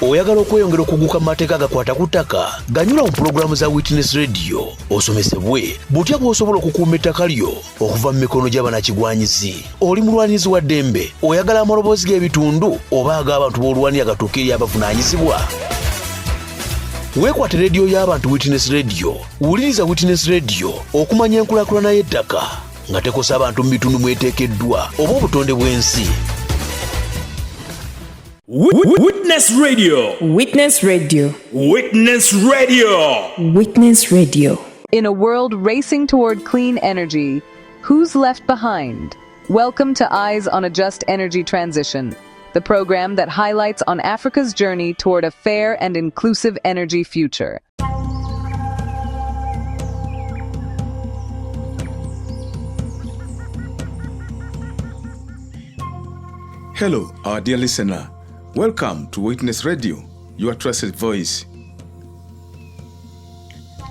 oyagala okweyongera okuguka mu mateeka agakwata ku ttaka ganyula mu pulogulaamu za Witness Radio osomesebwe butya bw'osobola okukuuma ettaka lyo okuva mu mikono gy'abannakigwanyizi. Oli mulwanizi wa ddembe, oyagala amaloboozi g'ebitundu oba ag'abantu b'olwanira gatuuke eri abavunaanyizibwa? Weekwate rediyo y'abantu Witness Radio. Wuliriza Witness Radio okumanya enkulaakulana y'ettaka nga tekosa abantu mu bitundu mweteekeddwa oba obutonde bw'ensi. Witness Radio. Witness Radio. Witness Radio. Witness Radio. In a world racing toward clean energy, who's left behind? Welcome to Eyes on a Just Energy Transition, the program that highlights on Africa's journey toward a fair and inclusive energy future. Hello, our dear listener. Welcome to Witness Radio, your trusted voice.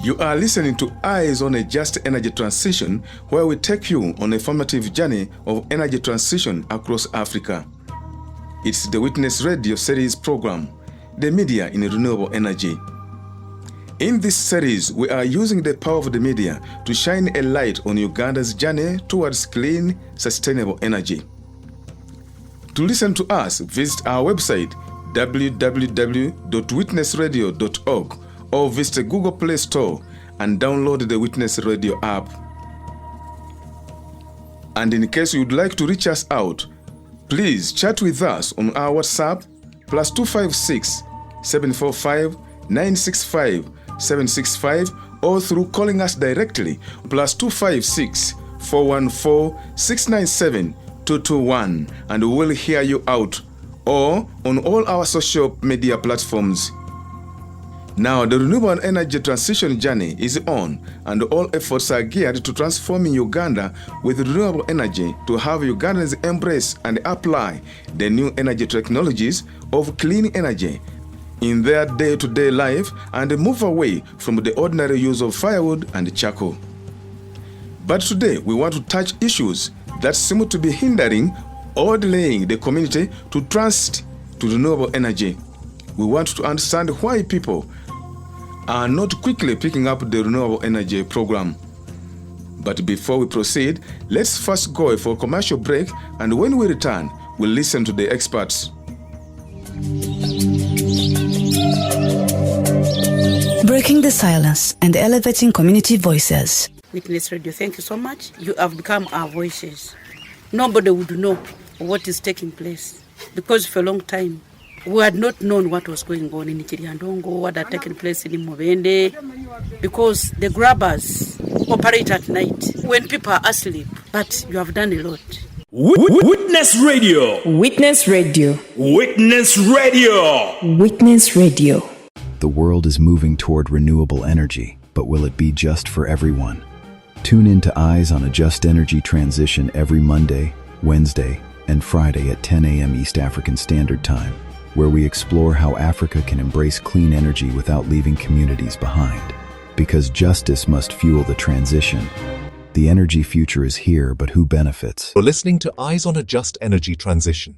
You are listening to Eyes on a Just Energy Transition, where we take you on a formative journey of energy transition across Africa. It's the Witness Radio series program, the media in renewable energy. In this series, we are using the power of the media to shine a light on Uganda's journey towards clean, sustainable energy. To listen to us, visit our website www.witnessradio.org or visit Google Play Store and download the Witness Radio app. And in case you would like to reach us out, please chat with us on our WhatsApp +256 745 965 765 or through calling us directly +256 414 697 221, and we will hear you out, or on all our social media platforms. Now, the renewable energy transition journey is on, and all efforts are geared to transforming Uganda with renewable energy to have Ugandans embrace and apply the new energy technologies of clean energy in their day-to-day life and move away from the ordinary use of firewood and charcoal. But today, we want to touch issues that seem to be hindering or delaying the community to transit to renewable energy. We want to understand why people are not quickly picking up the renewable energy program. But before we proceed, let's first go for a commercial break, and when we return, we'll listen to the experts. Breaking the silence and elevating community voices. Witness Radio, thank you so much. You have become our voices. Nobody would know what is taking place because for a long time we had not known what was going on in Chiriandongo, what had taken place in Mubende, because the grabbers operate at night when people are asleep. But you have done a lot. Witness Radio. Witness Radio. Witness Radio. Witness Radio. The world is moving toward renewable energy, but will it be just for everyone? Tune in to Eyes on a Just Energy Transition every Monday, Wednesday, and Friday at 10 a.m. East African Standard Time, where we explore how Africa can embrace clean energy without leaving communities behind. Because justice must fuel the transition. The energy future is here, but who benefits? You're listening to Eyes on a Just Energy Transition.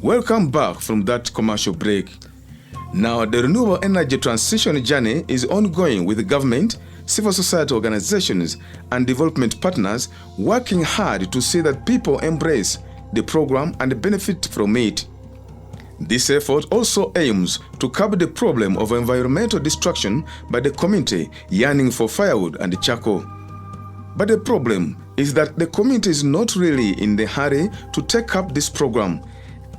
Welcome back from that commercial break. Now, the renewable energy transition journey is ongoing with the government, civil society organizations, and development partners working hard to see that people embrace the program and benefit from it. This effort also aims to curb the problem of environmental destruction by the community yearning for firewood and charcoal. But the problem is that the community is not really in the hurry to take up this program.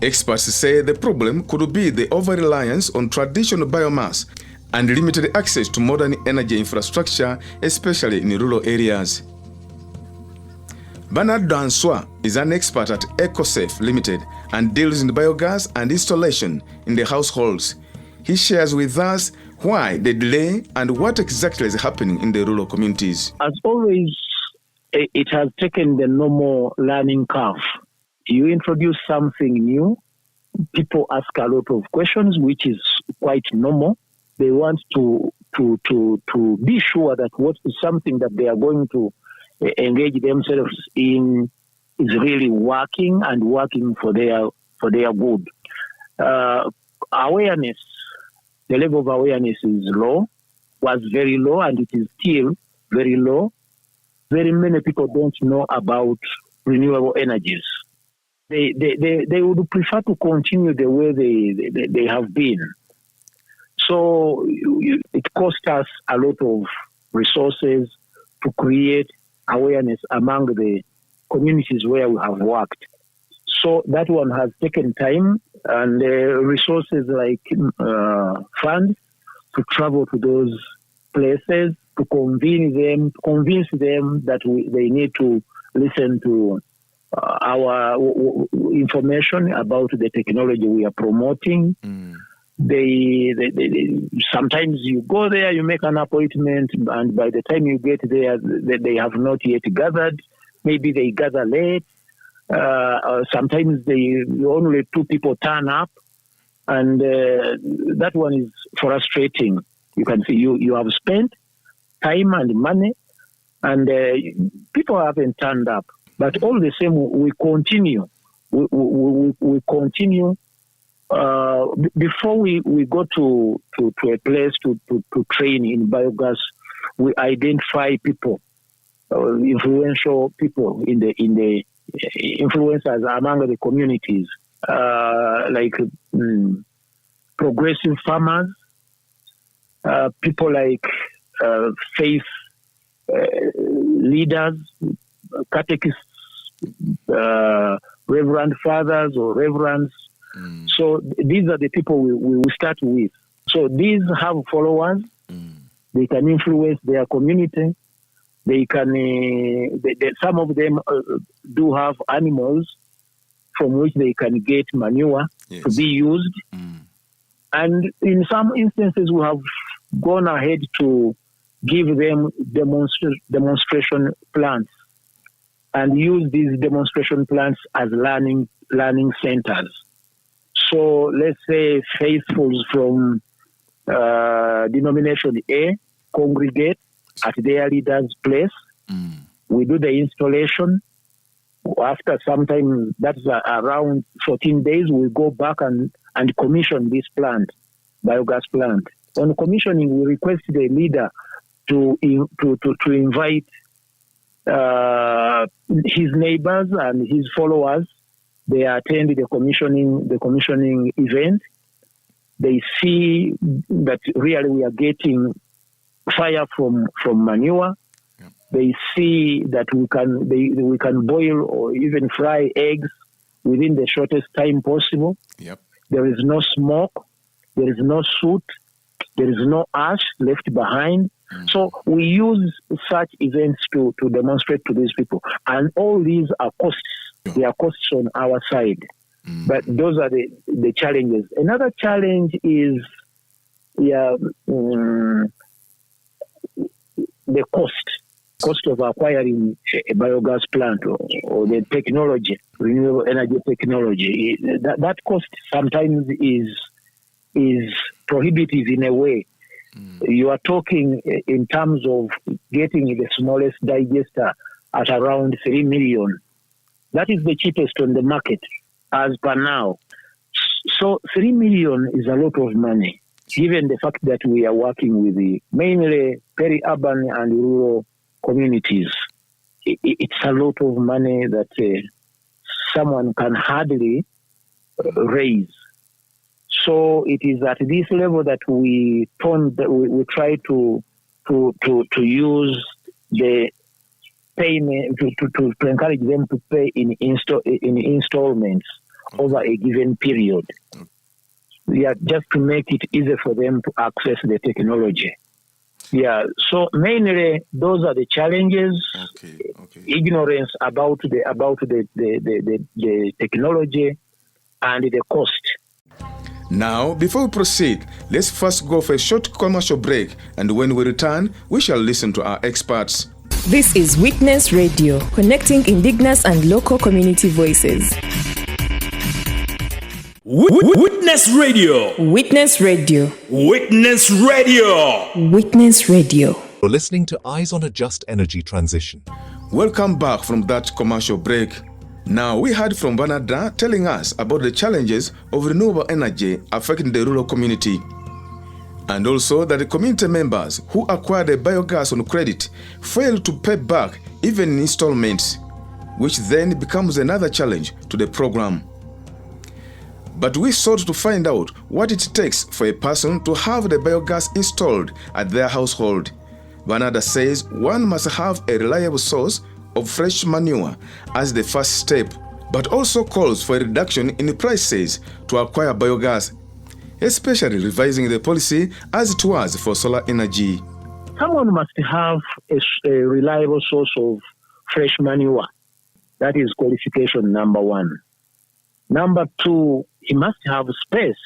Experts say the problem could be the over-reliance on traditional biomass and limited access to modern energy infrastructure, especially in rural areas. Bernard Danswa is an expert at EcoSafe Limited and deals in biogas and installation in the households. He shares with us why the delay and what exactly is happening in the rural communities. As always, it has taken the normal learning curve. You introduce something new, people ask a lot of questions, which is quite normal. They want to be sure that what is something that they are going to engage themselves in is really working and working for their good. Awareness, the level of awareness is low, was very low, and it is still very low. Very many people don't know about renewable energies. They would prefer to continue the way they have been. So it costs us a lot of resources to create awareness among the communities where we have worked. So that one has taken time and resources like funds to travel to those places, to convince them that they need to listen to our information about the technology we are promoting. They sometimes you go there, you make an appointment, and by the time you get there, they have not yet gathered. Maybe they gather late. Sometimes only 2 people turn up, and that one is frustrating. You can see you have spent time and money, and people haven't turned up. But all the same, we continue. We continue. Before we go to a place to train in biogas, we identify people, influential people in the influencers among the communities, like progressive farmers, people like faith leaders, catechists, reverend fathers or reverends. So these are the people we start with. So these have followers. They can influence their community. They can. Some of them do have animals from which they can get manure to be used. And in some instances, we have gone ahead to give them demonstration plants and use these demonstration plants as learning centers. So let's say faithfuls from denomination A congregate at their leader's place. We do the installation. After some time, that's around 14 days, we go back and commission this plant, biogas plant. On commissioning, we request the leader to invite his neighbors and his followers. They attend the commissioning event. They see that really we are getting fire from manure. They see that we can boil or even fry eggs within the shortest time possible. There is no smoke. There is no soot. There is no ash left behind. So we use such events to demonstrate to these people. And all these are costs. They are costs on our side. But those are the challenges. Another challenge is the cost of acquiring a biogas plant or the technology, renewable energy technology. That cost sometimes is prohibitive in a way. You are talking in terms of getting the smallest digester at around 3 million. That is the cheapest on the market as per now. So 3 million is a lot of money, given the fact that we are working with mainly peri-urban and rural communities. It's a lot of money that someone can hardly raise. So it is at this level that we try to use the payment to encourage them to pay in installments over a given period. Just to make it easier for them to access the technology. So mainly those are the challenges. Ignorance about the technology and the cost. Now, before we proceed, let's first go for a short commercial break, and when we return, we shall listen to our experts. This is Witness Radio, connecting indigenous and local community voices. Witness Radio. Witness Radio. Witness Radio. Witness Radio. You're listening to Eyes on a Just Energy Transition. Welcome back from that commercial break. Now, we heard from Bernarda telling us about the challenges of renewable energy affecting the rural community, and also that the community members who acquire the biogas on credit fail to pay back even in installments, which then becomes another challenge to the program. But we sought to find out what it takes for a person to have the biogas installed at their household. Bernarda says one must have a reliable source of fresh manure as the first step, but also calls for a reduction in the prices to acquire biogas, especially revising the policy as it was for solar energy. Someone must have a reliable source of fresh manure. That is qualification number one. Number two, he must have space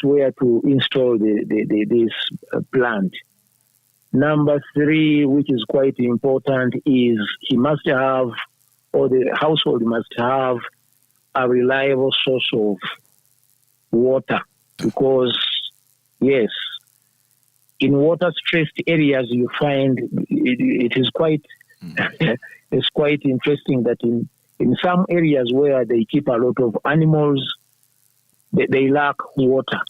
where to install this plant. Number three, which is quite important, is he must have, or the household must have, a reliable source of water. Because, yes, in water-stressed areas, you find it is quite it's quite interesting that in some areas where they keep a lot of animals, they lack water.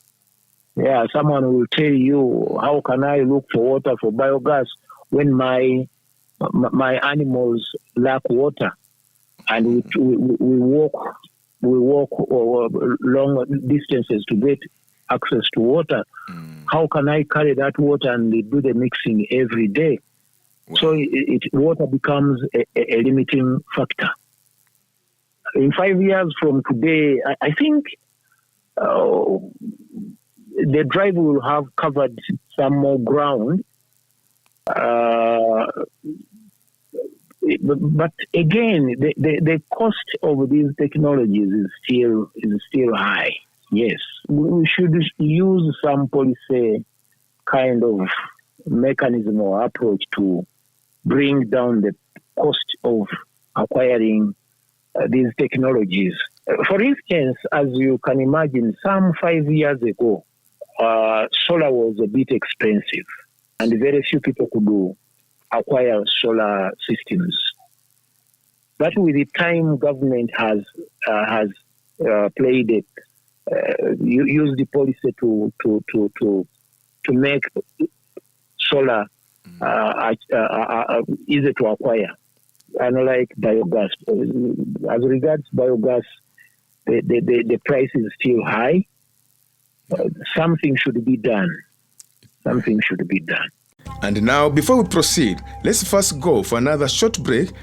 Yeah, someone will tell you, how can I look for water for biogas when my animals lack water, and we walk long distances to get access to water. How can I carry that water and do the mixing every day? Wow. So water becomes a limiting factor. In 5 years from today, I think the drive will have covered some more ground. But again, the cost of these technologies is still high. Yes, we should use some policy kind of mechanism or approach to bring down the cost of acquiring these technologies. For instance, as you can imagine, some 5 years ago, solar was a bit expensive, and very few people could acquire solar systems. But with the time, government has played it, used the policy to make solar easy to acquire, unlike biogas. As regards biogas, the price is still high. Something should be done. Something should be done. And now, before we proceed, let's first go for another short break,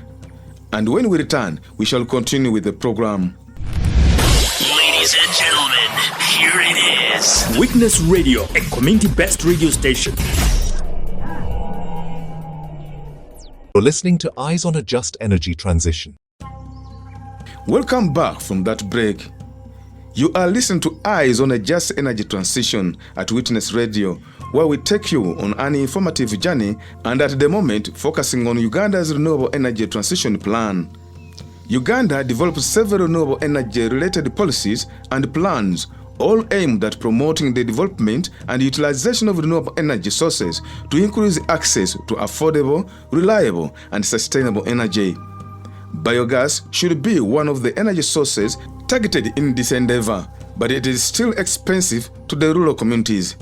and when we return, we shall continue with the program. Ladies and gentlemen, here it is. Witness Radio, a community-based radio station. You're listening to Eyes on a Just Energy Transition. Welcome back from that break. You are listening to Eyes on a Just Energy Transition at Witness Radio, where we take you on an informative journey, and at the moment focusing on Uganda's Renewable Energy Transition Plan. Uganda developed several renewable energy-related policies and plans, all aimed at promoting the development and utilization of renewable energy sources to increase access to affordable, reliable, and sustainable energy. Biogas should be one of the energy sources targeted in this endeavor, but it is still expensive to the rural communities.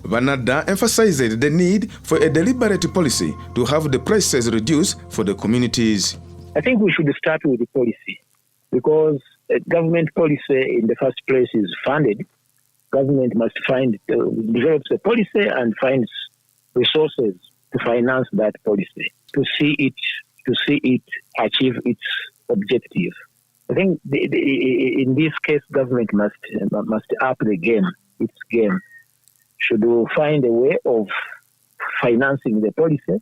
Bernarda emphasized the need for a deliberate policy to have the prices reduced for the communities. I think we should start with the policy, because government policy in the first place is funded. Government must develops a policy and finds resources to finance that policy, to see it achieve its objective. I think in this case, government must up the game, its game. Should find a way of financing the policy.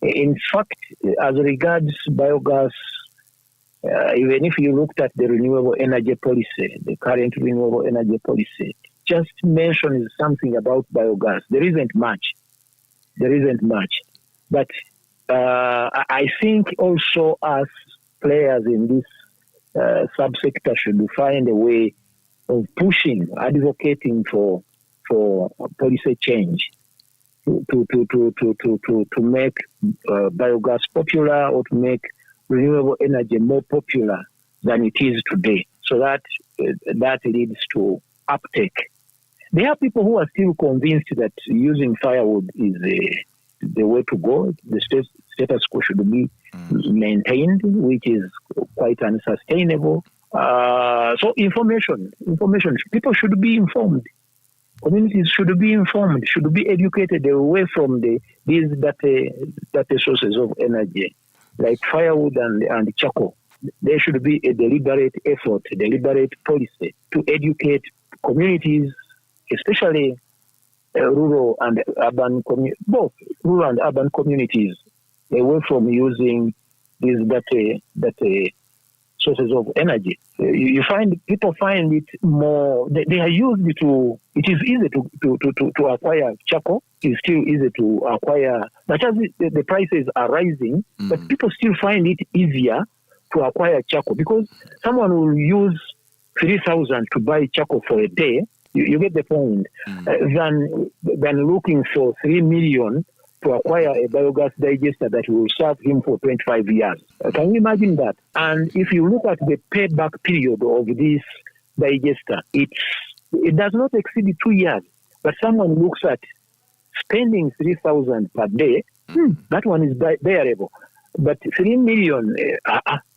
In fact, as regards biogas, even if you looked at the renewable energy policy, the current renewable energy policy, just mentions something about biogas. There isn't much. But I think also as players in this subsector should find a way of advocating for policy change to make biogas popular, or to make renewable energy more popular than it is today. So that leads to uptake. There are people who are still convinced that using firewood is the way to go. The status quo should be maintained, which is quite unsustainable. So information. People should be informed. Communities should be informed, should be educated away from these dirty sources of energy, like firewood and charcoal. There should be a deliberate effort, a deliberate policy to educate communities, especially rural and urban both rural and urban communities, away from using these dirty sources of energy. You find people find it more. They are used to. It is easy to acquire charcoal. It's still easy to acquire. But as the prices are rising, but people still find it easier to acquire charcoal because someone will use 3,000 to buy charcoal for a day. You get the point. Than looking for 3 million to acquire a biogas digester that will serve him for 25 years. Can you imagine that? And if you look at the payback period of this digester, it does not exceed 2 years. But someone looks at spending 3,000 per day, that one is bearable. But 3 million,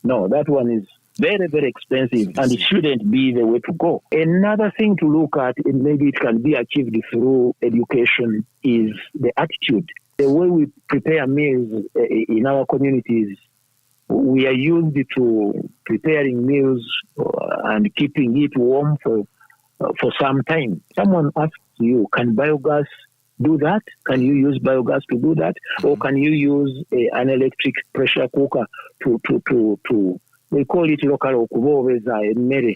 no, that one is very, very expensive, and it shouldn't be the way to go. Another thing to look at, and maybe it can be achieved through education, is the attitude. The way we prepare meals in our communities, we are used to preparing meals and keeping it warm for some time. Someone asks you, can biogas do that? Can you use biogas to do that? Or can you use an electric pressure cooker to we call it local okuboveza emmere.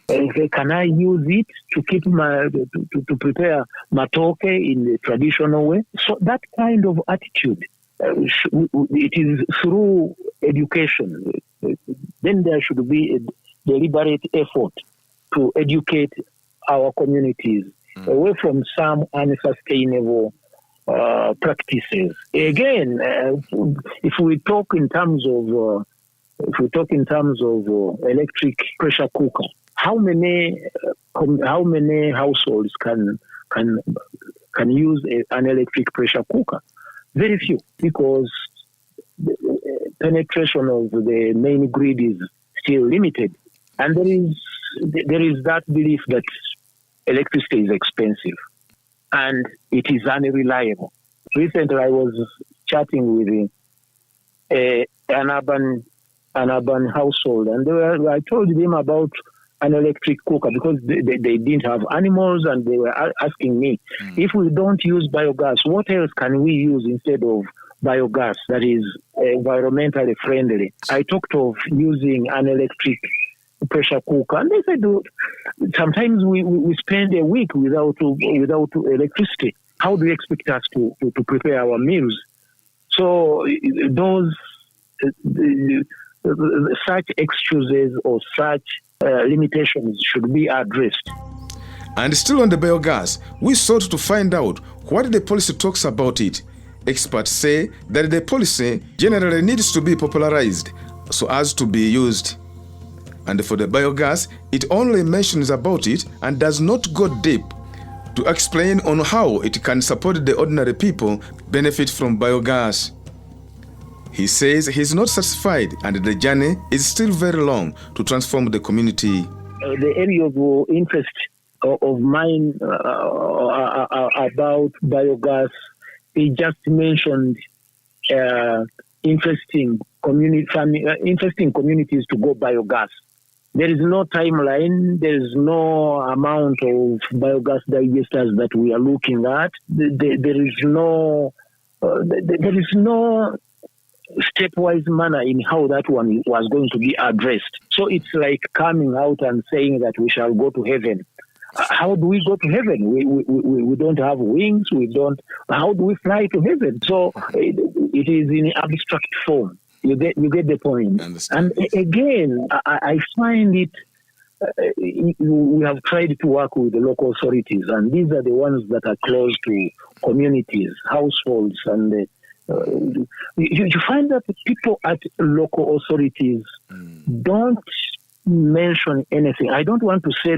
Can I use it to keep to prepare matoke in the traditional way? So that kind of attitude, it is through education. Then there should be a deliberate effort to educate our communities away from some unsustainable practices. Again, if we talk in terms of electric pressure cooker, how many households can use an electric pressure cooker? Very few, because the penetration of the main grid is still limited, and there is that belief that electricity is expensive and it is unreliable. Recently, I was chatting with an urban household, and I told them about an electric cooker because they didn't have animals, and they were asking me, if we don't use biogas, what else can we use instead of biogas that is environmentally friendly? I talked of using an electric pressure cooker, and they said sometimes we spend a week without electricity. How do you expect us to prepare our meals? So those such excuses or such limitations should be addressed. And still on the biogas, we sought to find out what the policy talks about it. Experts say that the policy generally needs to be popularized so as to be used. And for the biogas, it only mentions about it and does not go deep to explain on how it can support the ordinary people benefit from biogas. He says he's not satisfied and the journey is still very long to transform the community. The area of interest of mine about biogas, he just mentioned interesting communities to go biogas. There is no timeline. There is no amount of biogas digesters that we are looking at. There is no stepwise manner in how that one was going to be addressed. So it's like coming out and saying that we shall go to heaven. How do we go to heaven? We don't have wings. How do we fly to heaven? So it is in abstract form. You get the point. And again, I find it. We have tried to work with the local authorities, and these are the ones that are close to communities, households, and You find that people at local authorities don't mention anything. I don't want to say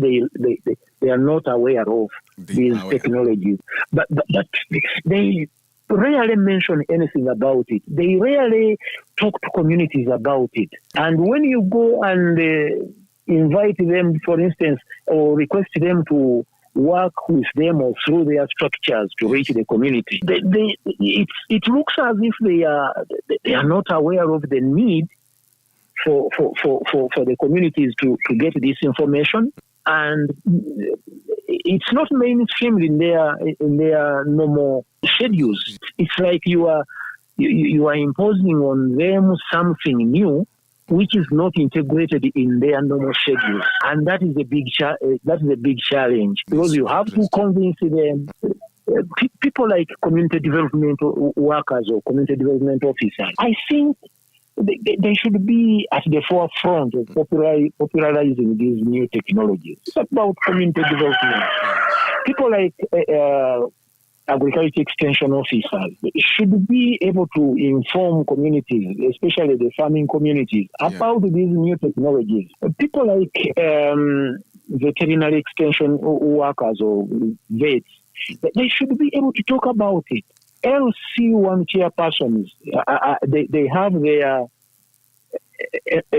they are not aware of these technologies, but they rarely mention anything about it. They rarely talk to communities about it. And when you go and invite them, for instance, or request them to work with them or through their structures to reach the community, it looks as if they are not aware of the need for the communities to get this information, and it's not mainstreamed in their normal schedules. It's like you are imposing on them something new, which is not integrated in their normal schedules, and that is a big challenge, because you have to convince them. People like community development workers or community development officers, I think they should be at the forefront of popularizing these new technologies. It's about community development. People like agriculture extension officers should be able to inform communities, especially the farming communities, about these new technologies. People like veterinary extension workers or vets, they should be able to talk about it. LC1 chairpersons, they have their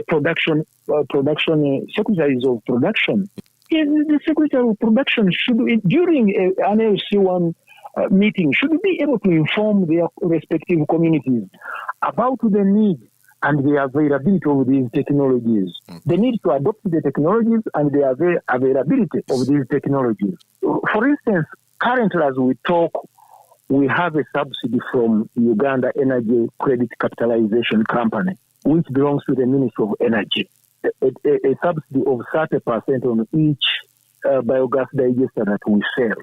production secretaries of production. The secretary of production should, during an LC1 meeting, should be able to inform their respective communities about the need and the availability of these technologies. The need to adopt the technologies and the availability of these technologies. For instance, currently as we talk, we have a subsidy from Uganda Energy Credit Capitalization Company, which belongs to the Ministry of Energy. A subsidy of 30% on each biogas digester that we sell.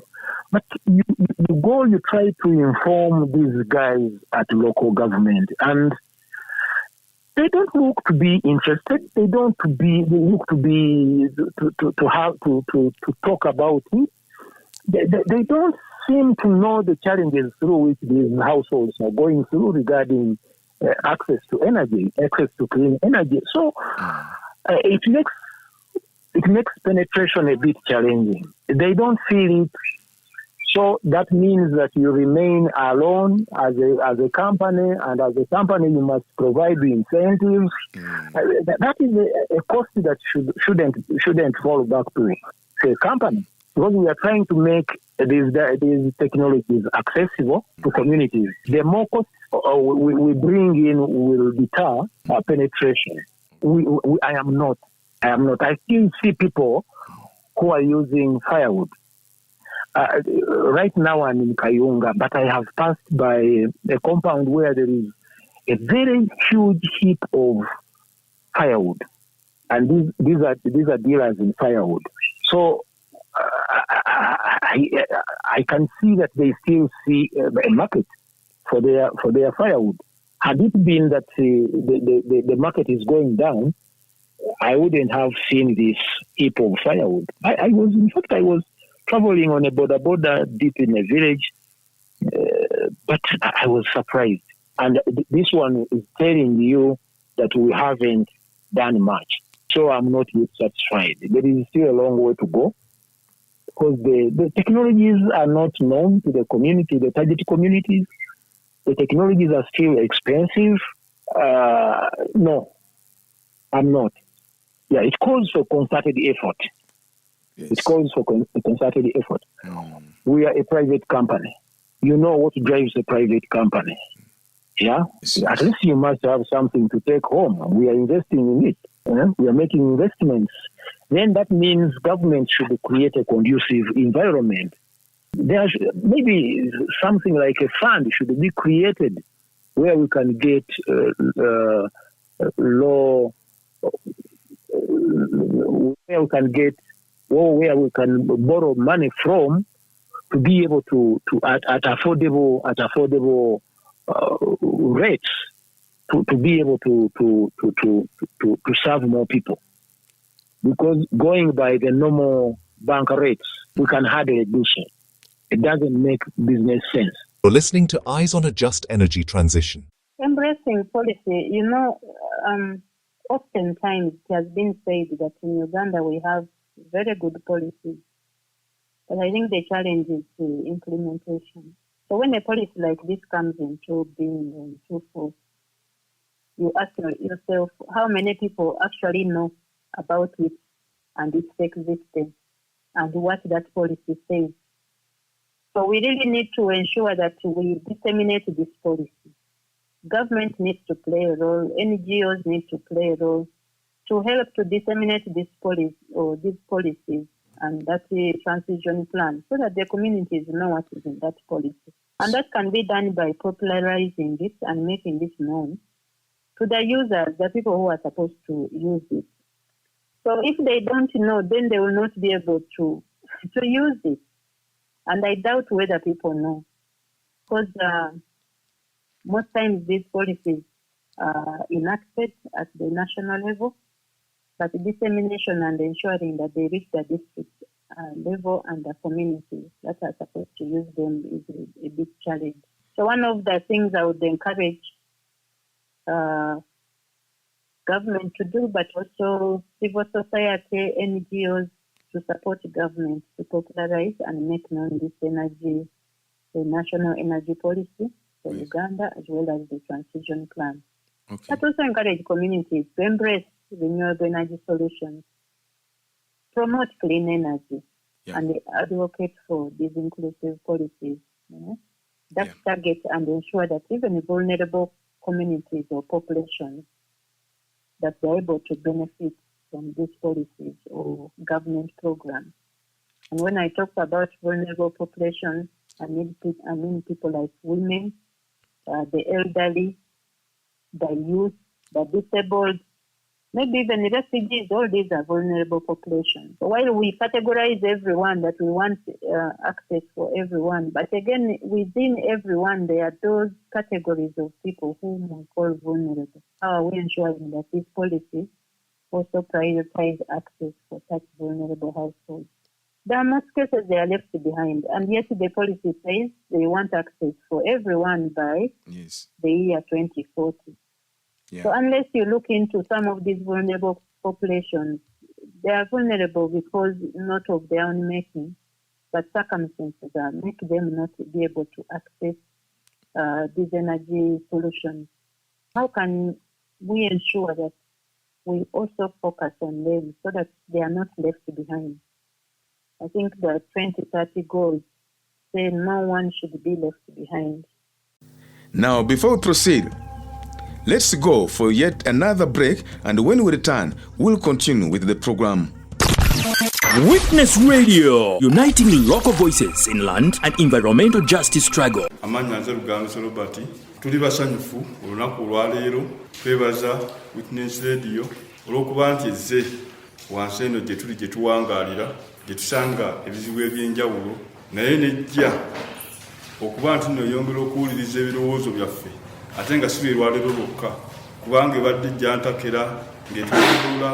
But you try to inform these guys at local government, and they don't look to be interested. They look to be to talk about it. They don't seem to know the challenges through which these households are going through regarding access to energy, access to clean energy. So it makes penetration a bit challenging. They don't feel it. So that means that you remain alone as a company, and as a company you must provide the incentives. That is a cost that shouldn't fall back to a company, because we are trying to make these technologies accessible to communities. The more cost we bring in will deter penetration. I am not. I still see people who are using firewood. Right now I'm in Kayunga, but I have passed by a compound where there is a very huge heap of firewood, and these are dealers in firewood. So I can see that they still see a market for their firewood. Had it been that the market is going down, I wouldn't have seen this heap of firewood. I was traveling on a border deep in a village, but I was surprised. And this one is telling you that we haven't done much. So I'm not yet satisfied. There is still a long way to go, because the technologies are not known to the community, the target communities. The technologies are still expensive. No, I'm not. Yeah, it calls for concerted effort. Yes. It calls for concerted effort. We are a private company. You know what drives a private company. Yeah? Yes. At least you must have something to take home. We are investing in it. We are making investments. Then that means government should create a conducive environment. There maybe something like a fund should be created where we can get where we can borrow money from, to be able to at affordable rates to be able to serve more people. Because going by the normal bank rates, we can hardly do so. It doesn't make business sense. You're listening to Eyes on a Just Energy Transition. Embracing policy, oftentimes it has been said that in Uganda we have very good policies, but I think the challenge is the implementation. So when a policy like this comes into being and so forth, you ask yourself how many people actually know about it and its existence and what that policy says. So we really need to ensure that we disseminate this policy. Government needs to play a role, NGOs need to play a role to help to disseminate this policy or these policies and that transition plan so that the communities know what is in that policy. And that can be done by popularizing it and making this known to the users, the people who are supposed to use it. So if they don't know, then they will not be able to use it. And I doubt whether people know. Because most times these policies are enacted at the national level, but dissemination and ensuring that they reach the district level and the communities that are supposed to use them is a big challenge. So one of the things I would encourage government to do, but also civil society, NGOs, to support government to popularize and make known this energy, the national energy policy for Uganda, as well as the transition plan. Okay. But also encourage communities to embrace renewable energy solutions, promote clean energy, and advocate for these inclusive policies that target and ensure that even vulnerable communities or populations that they're able to benefit from these policies or government programs. And when I talk about vulnerable populations, I mean people like women, the elderly, the youth, the disabled, maybe even refugees. All these are vulnerable populations. So while we categorize everyone that we want access for everyone, but again, within everyone, there are those categories of people whom we call vulnerable. How are we ensuring that these policies also prioritize access for such vulnerable households? There are most cases they are left behind, and yet the policy says they want access for everyone by the year 2040. So unless you look into some of these vulnerable populations, they are vulnerable because not of their own making, but circumstances make them not be able to access these energy solutions. How can we ensure that we also focus on them so that they are not left behind? I think the 2030 goals say no one should be left behind. Now, before we proceed, let's go for yet another break, and when we return, we'll continue with the program. Witness Radio, uniting local voices in land and environmental justice struggle. Tuli basanyufu olunaku olwaleero twebaza Witness Radio olw'okuba nti ezze wansi eno gye tuli gye tuwangaalira gye tusanga ebizibu eby'enjawulo naye nejja okuba nti nno yongera okuwuliriza ebirowoozo byaffe ate nga si bye lwaleero lwokka kubanga ebadde ejjantakera ng'etulula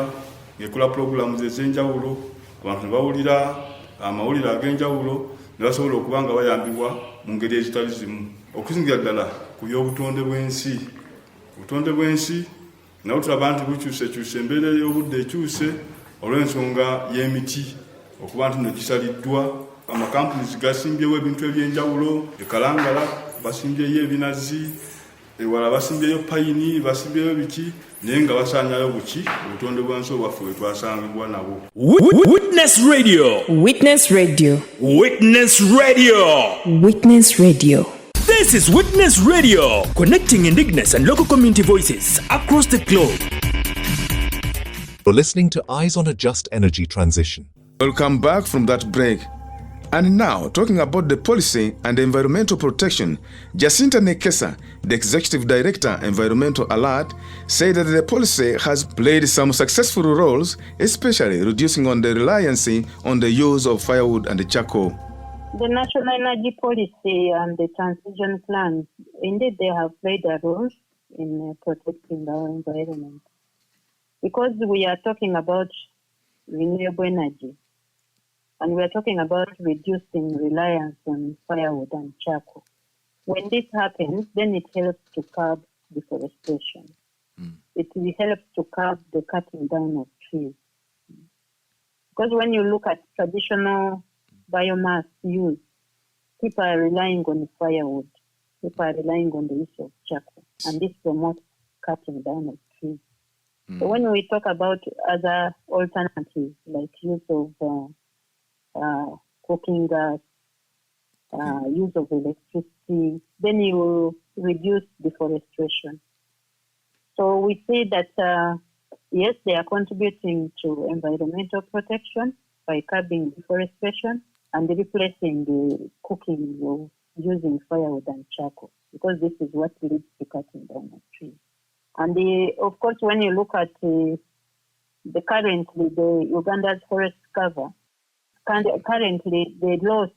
ng'ekola pulogulaamu ez'enjawulo abantu ne bawulira amawulire ag'enjawulo ne basobola okuba nga bayambibwa mu ngeri ezitali zimu okusingira ddala ku by'obutonde bw'ensi. Obutonde bw'ensi nawo tulaba nti bukyusekyuse, embeera y'obudde ekyuse olw'ensonga y'emiti okuba nti nno gisaliddwa. Amakampunizi gasimbyewo ebintu eby'enjawulo, ekalangala basimbyeyo ebinazi, ewala basimbyeyo payini, basimbyeyo biki, naye nga basaanyayo buki obutonde bw'ensi obwaffe bwe twasangibwa nabo. Witness Radio. Witness Radio. Witness Radio. Witness Radio. This is Witness Radio, connecting indigenous and local community voices across the globe. You're listening to Eyes on a Just Energy Transition. Welcome back from that break. And now, talking about the policy and environmental protection, Jacinta Nekesa, the Executive Director, Environmental Alert, said that the policy has played some successful roles, especially reducing on the reliance on the use of firewood and charcoal. The National Energy Policy and the Transition Plan, indeed, they have played a role in protecting our environment. Because we are talking about renewable energy, and we are talking about reducing reliance on firewood and charcoal. when this happens, then it helps to curb deforestation. It helps to curb the cutting down of trees. Because when you look at traditional biomass use, people are relying on firewood. People are relying on the use of charcoal. And this promotes cutting down of trees. So when we talk about other alternatives, like use of cooking gas, use of electricity, then you reduce deforestation. So we see that, yes, they are contributing to environmental protection by curbing deforestation and replacing the cooking of using firewood and charcoal, because this is what leads to cutting down of trees. And of course, when you look at currently the Uganda's forest cover, currently the loss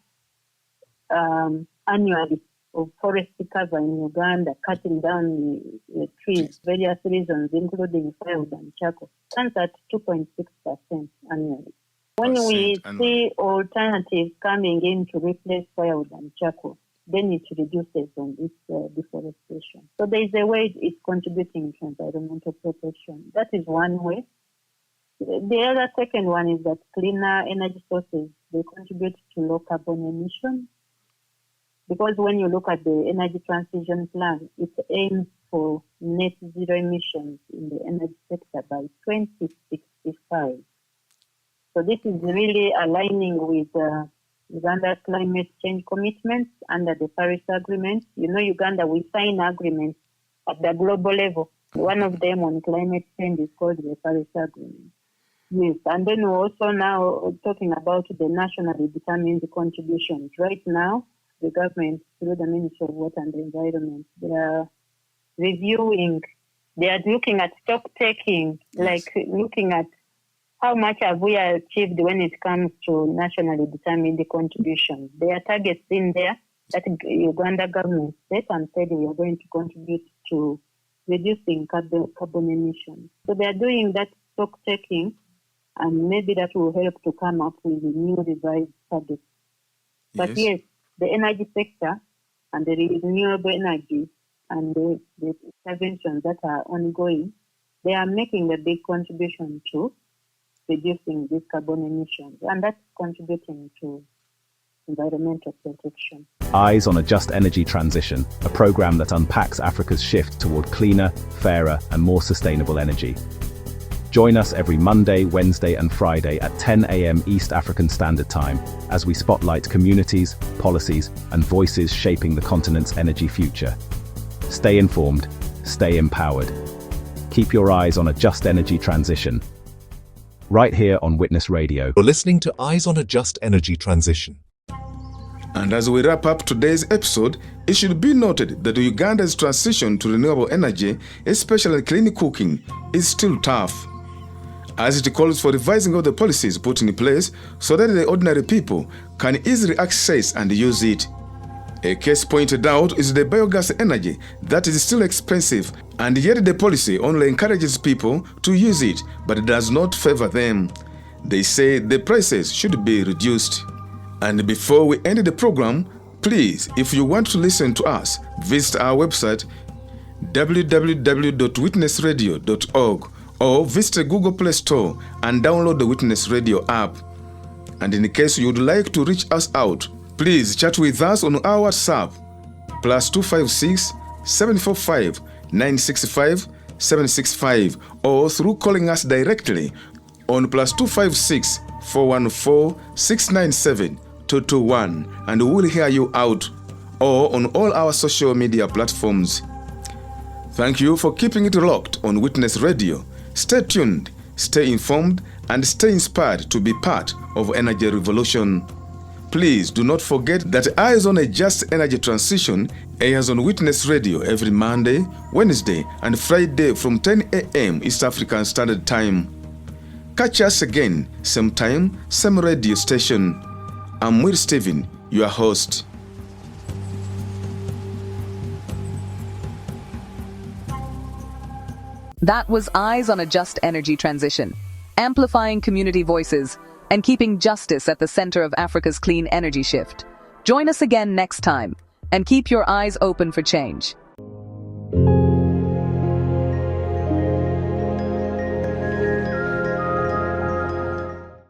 annually of forest cover in Uganda, cutting down the trees, various reasons, including firewood and charcoal, stands at 2.6% annually. When we see alternatives coming in to replace firewood and charcoal, then it reduces on its deforestation. So there is a way it's contributing to environmental protection. That is one way. The other second one is that cleaner energy sources, they contribute to low carbon emissions. Because when you look at the energy transition plan, it aims for net zero emissions in the energy sector by 2065. So this is really aligning with Uganda's climate change commitments under the Paris Agreement. You know, Uganda, we sign agreements at the global level. One of them on climate change is called the Paris Agreement. Yes, and then we're also now talking about the nationally determined contributions. Right now, the government, through the Ministry of Water and the Environment, they are reviewing, they are looking at stock taking, like looking at how much have we achieved when it comes to nationally determined contributions. There are targets in there that Uganda government set and said we are going to contribute to reducing carbon emissions. So they are doing that stock taking, and maybe that will help to come up with a new revised targets. But yes, the energy sector and the renewable energy and the interventions that are ongoing, they are making a big contribution to reducing these carbon emissions, and that's contributing to environmental protection. Eyes on a Just Energy Transition, a program that unpacks Africa's shift toward cleaner, fairer, and more sustainable energy. Join us every Monday, Wednesday, and Friday at 10 a.m. East African Standard Time as we spotlight communities, policies, and voices shaping the continent's energy future. Stay informed, stay empowered. Keep your eyes on a Just Energy Transition. Right here on Witness Radio. You're listening to Eyes on a Just Energy Transition. And as we wrap up today's episode, it should be noted that Uganda's transition to renewable energy, especially clean cooking, is still tough, as it calls for revising of the policies put in place so that the ordinary people can easily access and use it. A case pointed out is the biogas energy that is still expensive, and yet the policy only encourages people to use it, but it does not favor them. They say the prices should be reduced. And before we end the program, please, if you want to listen to us, visit our website www.witnessradio.org or visit Google Play Store and download the Witness Radio app. And in case you would like to reach us out, please chat with us on our WhatsApp, +256 745 965 765, or through calling us directly on +256 414 697 221, and we will hear you out, or on all our social media platforms. Thank you for keeping it locked on Witness Radio. Stay tuned, stay informed, and stay inspired to be part of energy revolution. Please do not forget that Eyes on a Just Energy Transition airs on Witness Radio every Monday, Wednesday, and Friday from 10 a.m. East African Standard Time. Catch us again, same time, same radio station. I'm Will Stephen, your host. That was Eyes on a Just Energy Transition, amplifying community voices and keeping justice at the center of Africa's clean energy shift. Join us again next time. and keep your eyes open for change.